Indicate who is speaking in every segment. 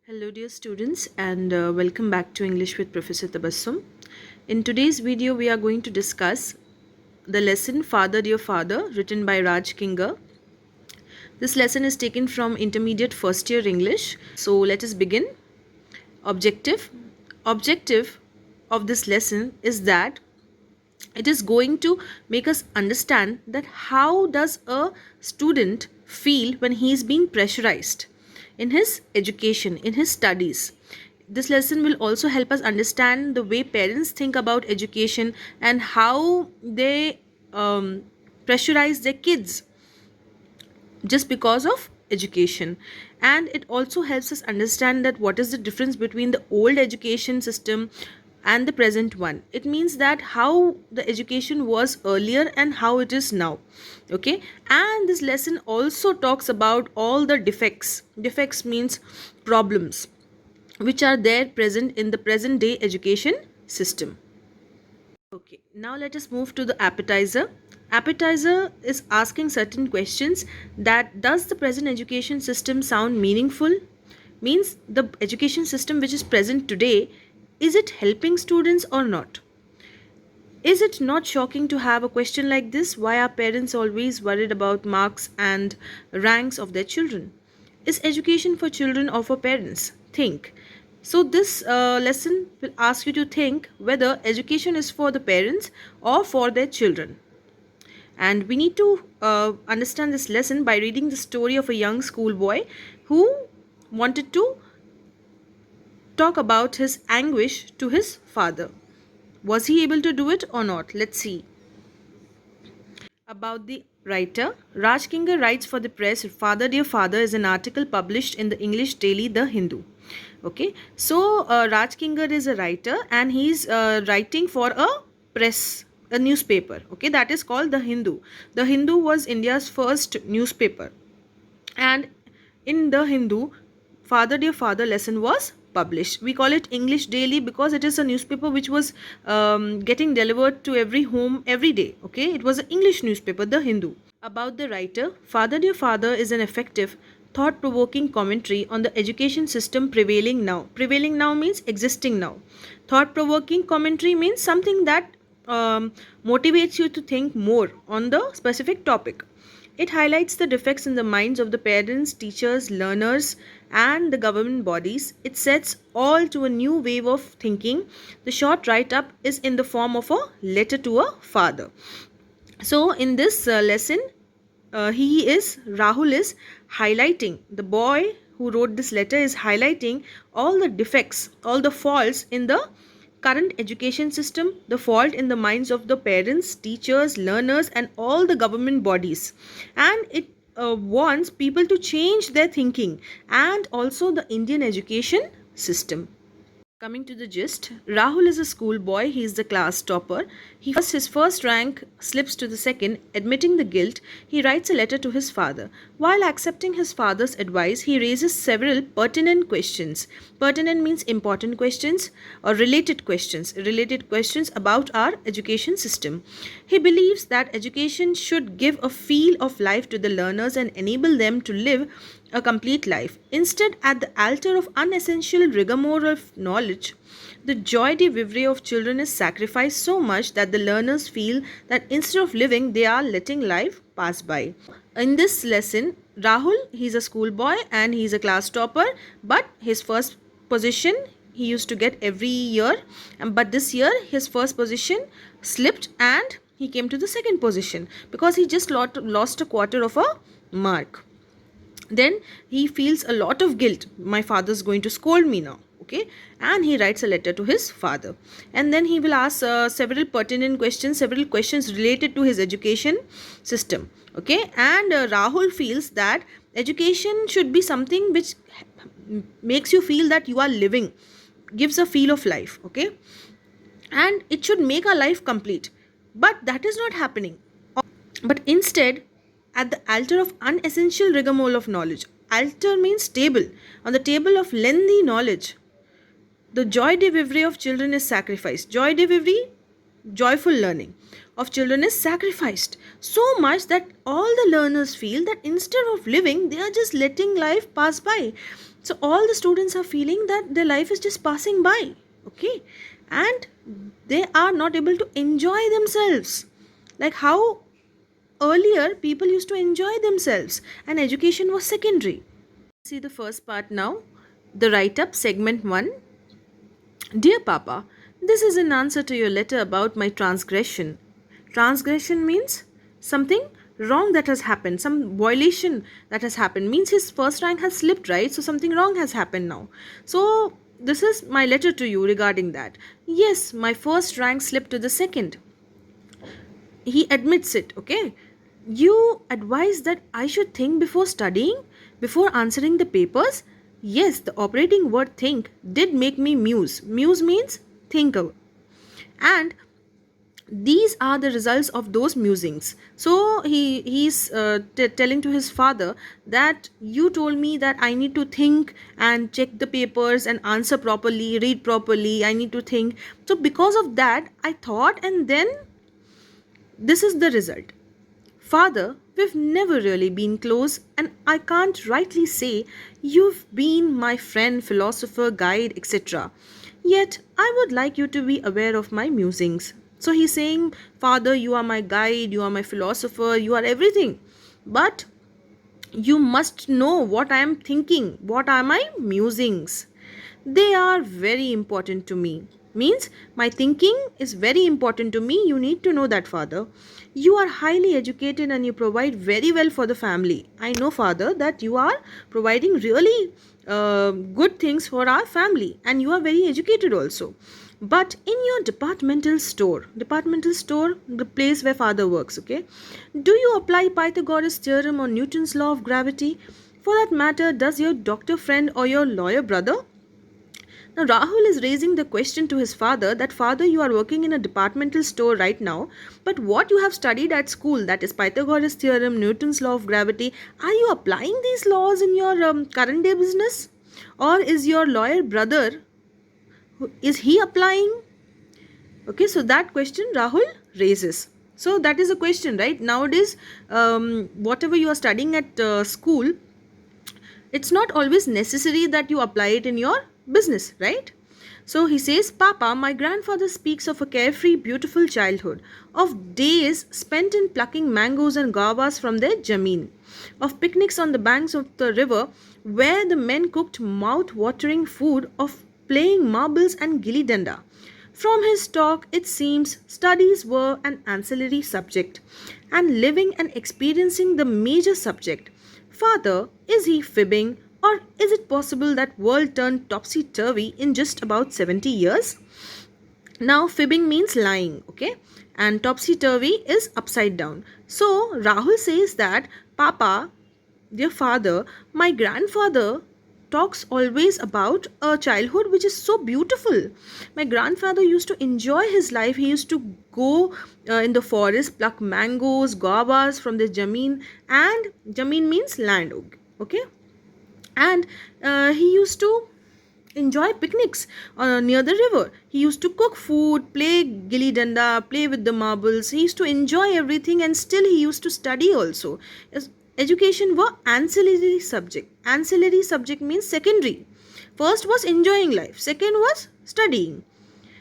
Speaker 1: Hello dear students and welcome back to English with Professor Tabassum. In today's video we are going to discuss the lesson Father Dear Father written by Raj Kinga. This lesson is taken from intermediate first year English. So let us begin. Objective. Objective of this lesson is that it is going to make us understand that how does a student feel when he is being pressurized in his education, in his studies. This lesson will also help us understand the way parents think about education and how they pressurize their kids just because of education. And it also helps us understand that what is the difference between the old education system and the present one. It means that how the education was earlier and how it is now. Okay, and this lesson also talks about all the defects means problems which are there present in the present day education system. Okay, now let us move to the appetizer. Appetizer is asking certain questions that does the present education system sound meaningful? Means the education system which is present today, is it helping students or not? Is it not shocking to have a question like this? Why are parents always worried about marks and ranks of their children? Is education for children or for parents? Think. So this lesson will ask you to think whether education is for the parents or for their children. And we need to understand this lesson by reading the story of a young schoolboy who wanted to talk about his anguish to his father. Was he able to do it or not? Let's see. About the writer, Raj Kinga writes for the press. Father Dear Father is an article published in the English daily The Hindu. Okay, so Raj Kinga is a writer and he's writing for a press, a newspaper. Okay, that is called The Hindu. The Hindu was India's first newspaper, and in The Hindu, Father Dear Father lesson was published. We call it English Daily because it is a newspaper which was getting delivered to every home every day. Okay, it was an English newspaper, The Hindu. About the writer, Father Dear Father is an effective, thought-provoking commentary on the education system prevailing now. Prevailing now means existing now. Thought-provoking commentary means something that motivates you to think more on the specific topic. It highlights the defects in the minds of the parents, teachers, learners, and the government bodies. It sets all to a new wave of thinking. The short write-up is in the form of a letter to a father. So, in this lesson, Rahul is highlighting, the boy who wrote this letter is highlighting all the defects, all the faults in the current education system, the fault in the minds of the parents, teachers, learners, and all the government bodies. And it wants people to change their thinking and also the Indian education system. Coming to the gist, Rahul is a schoolboy. He is the class topper. His first rank slips to the second. Admitting the guilt, he writes a letter to his father. While accepting his father's advice, he raises several pertinent questions. Pertinent means important questions or related questions. Related questions about our education system. He believes that education should give a feel of life to the learners and enable them to live a complete life. Instead, at the altar of unessential rigmarole of knowledge, the joie de vivre of children is sacrificed so much that the learners feel that instead of living, they are letting life pass by. In this lesson, Rahul, he's a schoolboy and he's a class topper, but his first position he used to get every year, but this year his first position slipped and he came to the second position because he just lost a quarter of a mark. Then he feels a lot of guilt. My father's going to scold me now. Okay, and he writes a letter to his father, and then he will ask several pertinent questions, several questions related to his education system. Okay, and Rahul feels that education should be something which makes you feel that you are living, gives a feel of life. Okay, and it should make our life complete, but that is not happening. But instead, at the altar of unessential rigmarole of knowledge, altar means table, on the table of lengthy knowledge, the joie de vivre of children is sacrificed. Joie de vivre, joyful learning of children is sacrificed so much that all the learners feel that instead of living, they are just letting life pass by. So all the students are feeling that their life is just passing by, okay, and they are not able to enjoy themselves like how earlier people used to enjoy themselves and education was secondary. See the first part now, the write up, segment 1. Dear Papa, this is an answer to your letter about my transgression. Transgression means something wrong that has happened, some violation that has happened. Means his first rank has slipped, right? So something wrong has happened now. So this is my letter to you regarding that. Yes, my first rank slipped to the second. He admits it, okay? You advise that I should think before studying, before answering the papers? Yes, the operating word think did make me muse. Muse means thinker. And these are the results of those musings. So he's telling to his father that you told me that I need to think and check the papers and answer properly, read properly, I need to think. So because of that I thought, and then this is the result. Father, we've never really been close, and I can't rightly say you've been my friend, philosopher, guide, etc. Yet, I would like you to be aware of my musings. So he's saying, Father, you are my guide, you are my philosopher, you are everything. But you must know what I am thinking, what are my musings. They are very important to me. Means my thinking is very important to me. You need to know that, Father. You are highly educated and you provide very well for the family. I know, Father, that you are providing really good things for our family and you are very educated also. But in your departmental store, the place where father works, okay, do you apply Pythagoras theorem or Newton's law of gravity? For that matter, does your doctor friend or your lawyer brother? Now, Rahul is raising the question to his father that, Father, you are working in a departmental store right now, but what you have studied at school, that is Pythagoras theorem, Newton's law of gravity, are you applying these laws in your current day business? Or is your lawyer brother, is he applying? Okay, so that question Rahul raises. So that is a question, right? Nowadays, whatever you are studying at school, it's not always necessary that you apply it in your business, right? So he says, Papa, my grandfather speaks of a carefree, beautiful childhood, of days spent in plucking mangoes and guavas from their jameen, of picnics on the banks of the river where the men cooked mouth-watering food, of playing marbles and gilli danda. From his talk, it seems studies were an ancillary subject, and living and experiencing the major subject. Father, is he fibbing, or is it possible that world turned topsy-turvy in just about 70 years? Now, fibbing means lying, okay? And topsy-turvy is upside down. So, Rahul says that, Papa, dear father, my grandfather talks always about a childhood which is so beautiful. My grandfather used to enjoy his life. He used to go in the forest, pluck mangoes, guavas from the jameen, and jameen means land, okay? And he used to enjoy picnics near the river. He used to cook food, play gilli danda, play with the marbles. He used to enjoy everything, and still he used to study also. Education were ancillary subject. Ancillary subject means secondary. First was enjoying life, second was studying.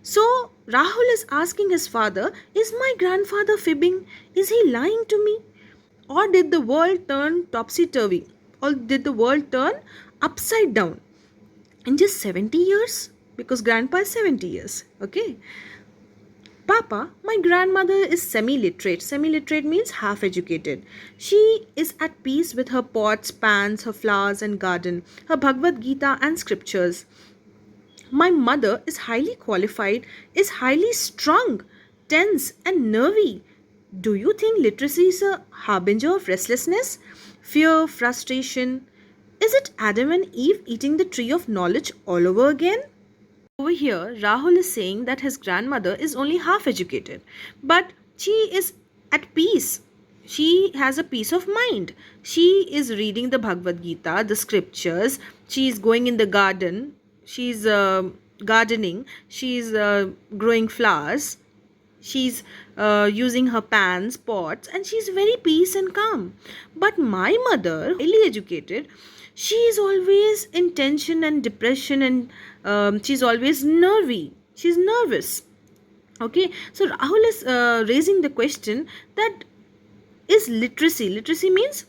Speaker 1: So Rahul is asking his father, is my grandfather fibbing? Is he lying to me? Or did the world turn topsy-turvy? Or did the world turn upside down in just 70 years? Because grandpa is 70 years, okay? Papa, my grandmother is semi-literate. Semi-literate means half-educated. She is at peace with her pots, pans, her flowers and garden, her Bhagavad Gita and scriptures. My mother is highly qualified, is highly strung, tense and nervy. Do you think literacy is a harbinger of restlessness, fear, frustration? Is it Adam and Eve eating the tree of knowledge all over again? Over here, Rahul is saying that his grandmother is only half educated, but she is at peace. She has a peace of mind. She is reading the Bhagavad Gita, the scriptures. She is going in the garden. She's gardening. She's growing flowers. She's using her pans, pots, and she's very peace and calm. But my mother, highly educated, She is always in tension and depression, and she's always nervy. She's nervous. Okay, so Rahul is raising the question that is literacy means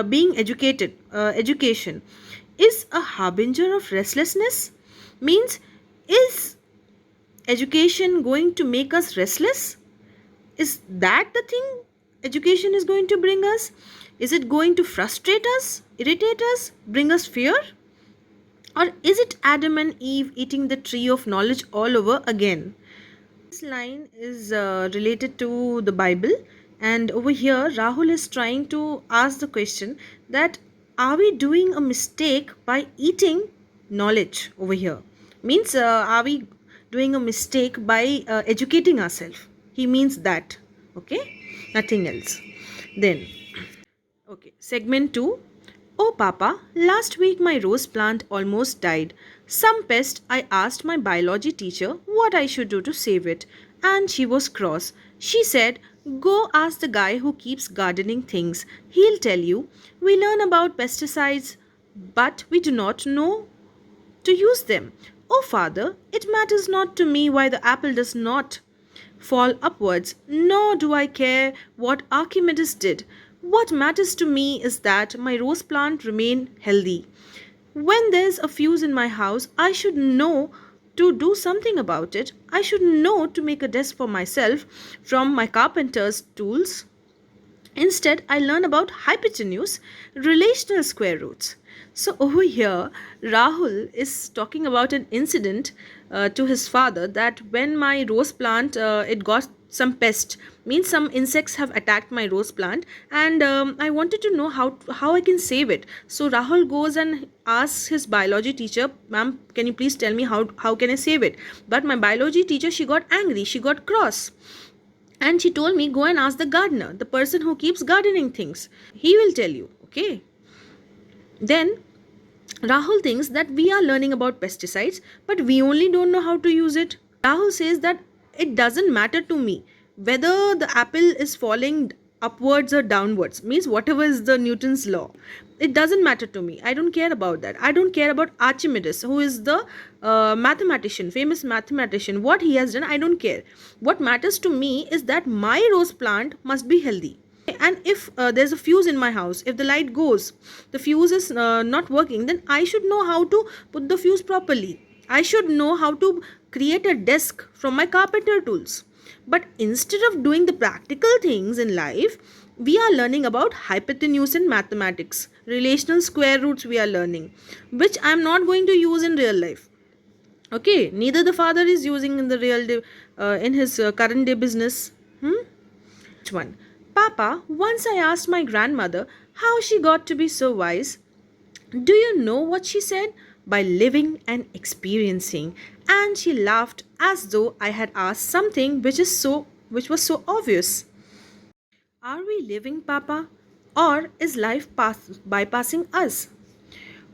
Speaker 1: being educated, education is a harbinger of restlessness, means is education going to make us restless? Is that the thing education is going to bring us? Is it going to frustrate us, irritate us, bring us fear? Or is it Adam and Eve eating the tree of knowledge all over again? This line is related to the Bible, and over here, Rahul is trying to ask the question that are we doing a mistake by eating knowledge over here? Means, are we doing a mistake by educating ourselves? He means that, okay, nothing else. Then, okay, segment 2. Oh, Papa, last week my rose plant almost died. Some pest. I asked my biology teacher what I should do to save it, and she was cross. She said, go ask the guy who keeps gardening things. He'll tell you. We learn about pesticides, but we do not know to use them. Oh, father, it matters not to me why the apple does not fall upwards, nor do I care what Archimedes did. What matters to me is that my rose plant remain healthy. When there's a fuse in my house, I should know to do something about it. I should know to make a desk for myself from my carpenter's tools. Instead, I learn about hypotenuse, relational square roots. So over here, Rahul is talking about an incident to his father that when my rose plant it got some pest, means some insects have attacked my rose plant, and I wanted to know how I can save it. So Rahul goes and asks his biology teacher, ma'am, can you please tell me how can I save it? But my biology teacher, she got angry, she got cross. And she told me, go and ask the gardener, the person who keeps gardening things. He will tell you, okay? Then Rahul thinks that we are learning about pesticides, but we only don't know how to use it. Rahul says that it doesn't matter to me whether the apple is falling upwards or downwards, means whatever is the Newton's law. It doesn't matter to me. I don't care about that. I don't care about Archimedes, who is the mathematician, famous mathematician. What he has done, I don't care. What matters to me is that my rose plant must be healthy. And if there's a fuse in my house, if the light goes, the fuse is not working, then I should know how to put the fuse properly. I should know how to create a desk from my carpenter tools. But instead of doing the practical things in life, we are learning about hypotenuse in mathematics, relational square roots we are learning, which I am not going to use in real life. Okay, neither the father is using in the real day, in his current day business. Which one? Papa, once I asked my grandmother how she got to be so wise. Do you know what she said? By living and experiencing. And she laughed as though I had asked something which was so obvious. Are we living, Papa? Or is life bypassing us?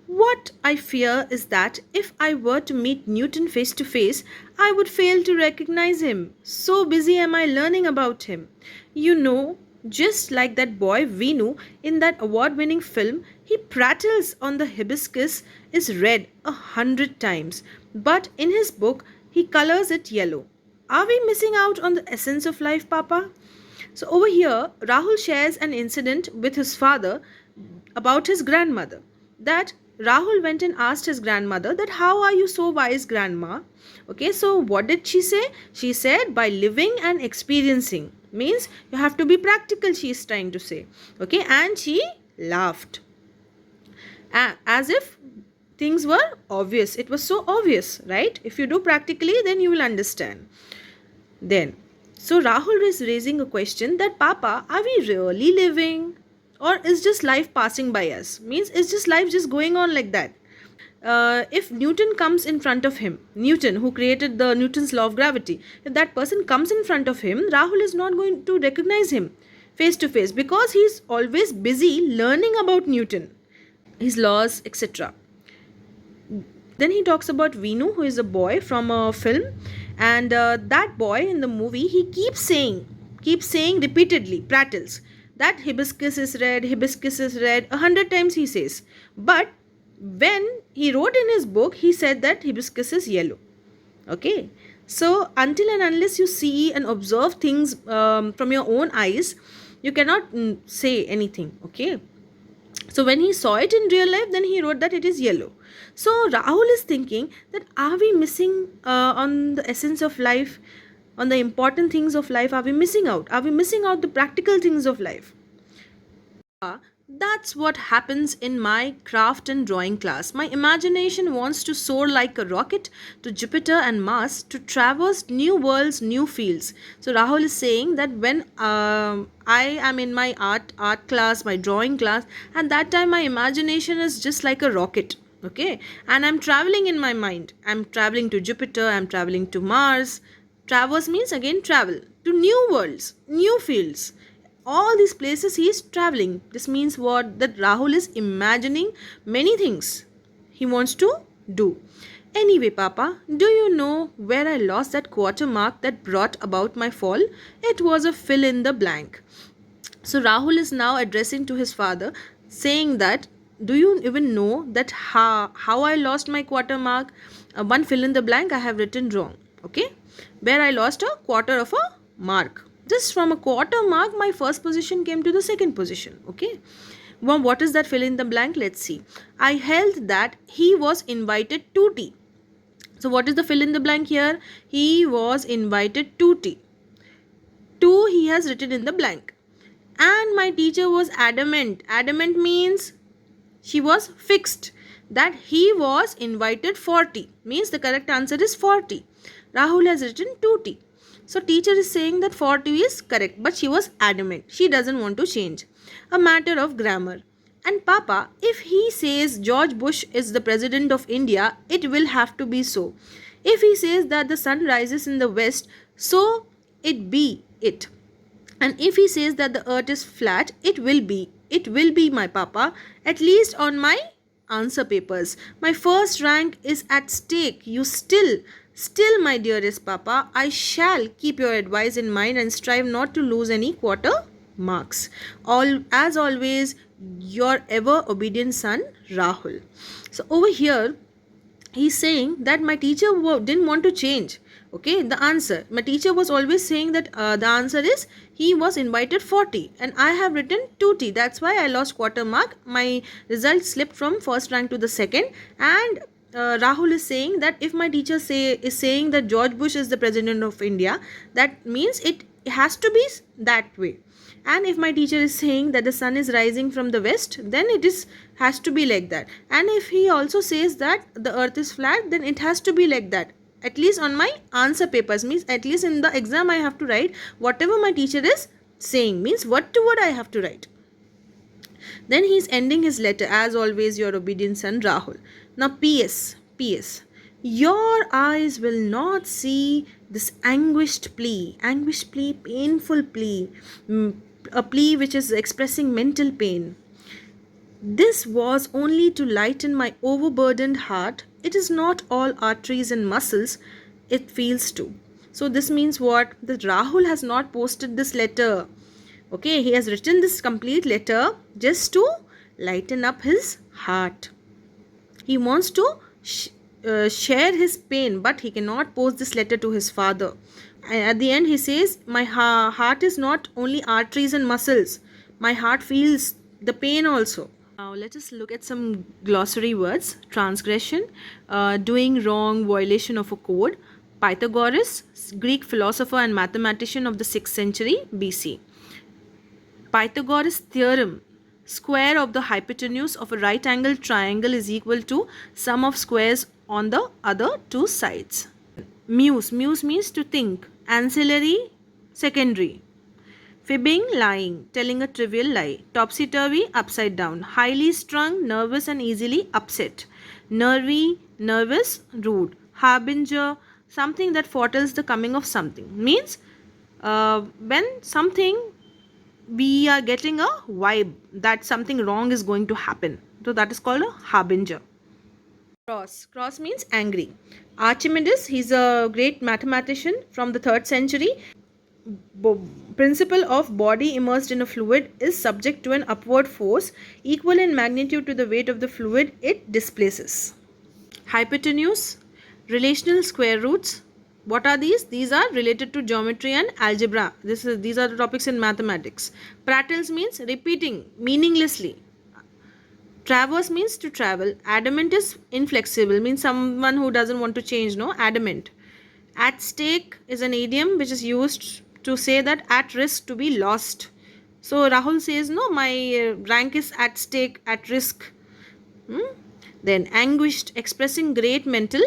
Speaker 1: What I fear is that if I were to meet Newton face to face, I would fail to recognize him. So busy am I learning about him. You know, just like that boy Vinu in that award winning film, he prattles on the hibiscus is red 100 times, but in his book, he colors it yellow. Are we missing out on the essence of life, Papa? So over here, Rahul shares an incident with his father about his grandmother. That Rahul went and asked his grandmother that how are you so wise, grandma? Okay, so what did she say? She said by living and experiencing, means you have to be practical, she is trying to say. Okay, and she laughed as if things were obvious. It was so obvious, right? If you do practically, then you will understand. Then, so Rahul is raising a question that Papa, are we really living? Or is just life passing by us? Means is just life just going on like that? If Newton comes in front of him, Newton who created the Newton's law of gravity, if that person comes in front of him, Rahul is not going to recognize him face to face because he is always busy learning about Newton, his laws, etc. Then he talks about Vinu, who is a boy from a film, and that boy in the movie, he keeps saying repeatedly, prattles that hibiscus is red, 100 times he says. But When he wrote in his book, he said that hibiscus is yellow. Okay, so until and unless you see and observe things from your own eyes, you cannot say anything. Okay, so when he saw it in real life, then he wrote that it is yellow. So Rahul is thinking that are we missing on the essence of life, on the important things of life? Are we missing out? Are we missing out the practical things of life? That's what happens in my craft and drawing class. My imagination wants to soar like a rocket to Jupiter and Mars to traverse new worlds, new fields. So Rahul is saying that when I am in my art class, my drawing class, and that time my imagination is just like a rocket. Okay, and I'm traveling in my mind. I'm traveling to Jupiter. I'm traveling to Mars. Traverse means again travel to new worlds, new fields, all these places he is traveling. This means what? That Rahul is imagining many things he wants to do. Anyway, Papa, do you know where I lost that quarter mark that brought about my fall? It was a fill in the blank. So Rahul is now addressing to his father, saying that, do you even know that how I lost my quarter mark? One fill in the blank I have written wrong. Okay, where I lost a quarter of a mark. Just from a quarter mark, my first position came to the second position. Okay. Well, what is that fill in the blank? Let's see. I held that he was invited to tea. So what is the fill in the blank here? He was invited to tea. Two he has written in the blank. And my teacher was adamant. Adamant means she was fixed that he was invited for tea. Means the correct answer is 40. Rahul has written 2T. So teacher is saying that 40 is correct, but she was adamant. She doesn't want to change. A matter of grammar. And Papa, if he says George Bush is the president of India, it will have to be so. If he says that the sun rises in the west, so it be it. And if he says that the earth is flat, it will be. It will be, my Papa, at least on my answer papers. My first rank is at stake. You still, my dearest Papa, I shall keep your advice in mind and strive not to lose any quarter marks. All as always, your ever obedient son, Rahul. So over here, he's saying that my teacher didn't want to change. Okay, the answer, my teacher was always saying that the answer is he was invited 40 and I have written 2T. That's why I lost quarter mark. My result slipped from first rank to the second. And Rahul is saying that if my teacher is saying that George Bush is the president of India, that means it has to be that way. And if my teacher is saying that the sun is rising from the west, then it has to be like that. And if he also says that the earth is flat, then it has to be like that. At least on my answer papers, means at least in the exam I have to write whatever my teacher is saying, means word to word I have to write. Then he is ending his letter, as always, your obedient son, Rahul. Now P.S. Your eyes will not see this anguished plea, painful plea, a plea which is expressing mental pain. This was only to lighten my overburdened heart. It is not all arteries and muscles, it feels too. So this means what? That Rahul has not posted this letter. Okay, he has written this complete letter just to lighten up his heart. He wants to share his pain, but he cannot post this letter to his father. And at the end, he says, my heart is not only arteries and muscles. My heart feels the pain also. Now, let us look at some glossary words. Transgression, doing wrong, violation of a code. Pythagoras, Greek philosopher and mathematician of the 6th century BC. Pythagoras theorem, square of the hypotenuse of a right angled triangle is equal to sum of squares on the other two sides. Muse means to think. Ancillary, secondary. Fibbing, lying, telling a trivial lie. Topsy-turvy, upside down. Highly strung, nervous and easily upset. Nervy, nervous, rude. Harbinger, something that foretells the coming of something. Means when something we are getting a vibe that something wrong is going to happen. So that is called a harbinger. Cross means angry. Archimedes, he's a great mathematician from the 3rd century. bo- principle of body immersed in a fluid is subject to an upward force equal in magnitude to the weight of the fluid it displaces. Hypotenuse, relational square roots. What are these? These are related to geometry and algebra. These are the topics in mathematics. Prattles means repeating meaninglessly. Traverse means to travel. Adamant is inflexible, means someone who doesn't want to change, no? Adamant. At stake is an idiom which is used to say that at risk to be lost. So Rahul says, no, my rank is at stake, at risk. Hmm? Then anguished, expressing great mental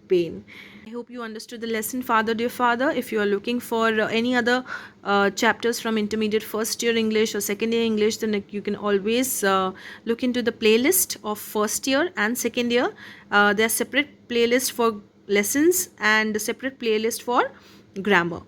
Speaker 1: pain. I hope you understood the lesson, Father Dear Father. If you are looking for any other chapters from intermediate first year English or second year English, then you can always look into the playlist of first year and second year. There are separate playlists for lessons and separate playlist for grammar.